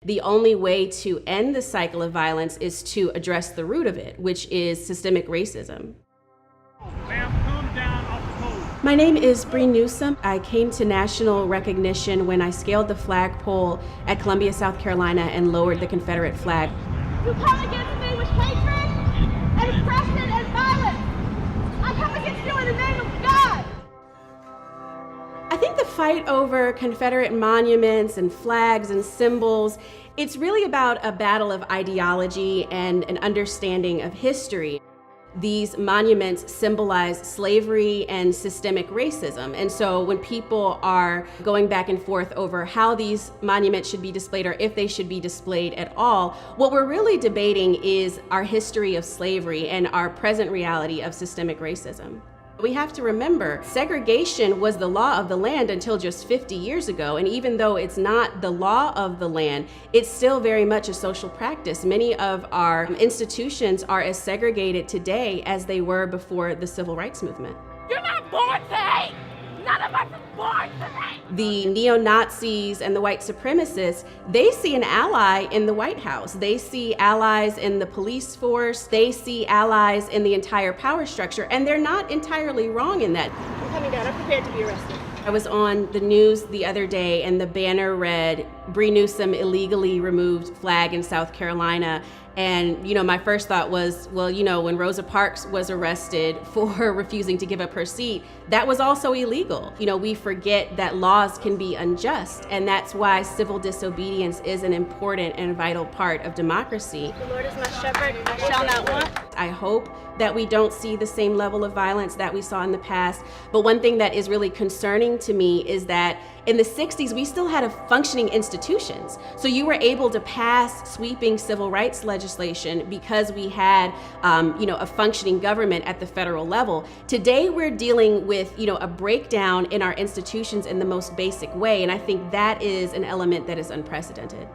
The only way to end the cycle of violence is to address the root of it, which is systemic racism. Ma'am, come down off the pole. My name is Bree Newsome. I came to national recognition when I scaled the flagpole at Columbia, South Carolina, and lowered the Confederate flag. You come against me with hatred and oppression and violence. I come against you in the name of God. I think the fight over Confederate monuments and flags and symbols, it's really about a battle of ideology and an understanding of history. These monuments symbolize slavery and systemic racism. And so when people are going back and forth over how these monuments should be displayed or if they should be displayed at all, what we're really debating is our history of slavery and our present reality of systemic racism. We have to remember, segregation was the law of the land until just 50 years ago. And even though it's not the law of the land, it's still very much a social practice. Many of our institutions are as segregated today as they were before the Civil Rights Movement. You're not born to hate. None of us are born to hate. The neo-Nazis and the white supremacists, they see an ally in the White House. They see allies in the police force. They see allies in the entire power structure, and they're not entirely wrong in that. I'm coming down. I'm prepared to be arrested. I was on the news the other day, and the banner read, "Bree Newsom illegally removed flag in South Carolina." And, my first thought was, well, when Rosa Parks was arrested for refusing to give up her seat, that was also illegal. We forget that laws can be unjust, and that's why civil disobedience is an important and vital part of democracy. The Lord is my shepherd, I shall not want. I hope that we don't see the same level of violence that we saw in the past. But one thing that is really concerning to me is that in the 60s, we still had functioning institutions. So you were able to pass sweeping civil rights legislation because we had, a functioning government at the federal level. Today, we're dealing with, a breakdown in our institutions in the most basic way. And I think that is an element that is unprecedented.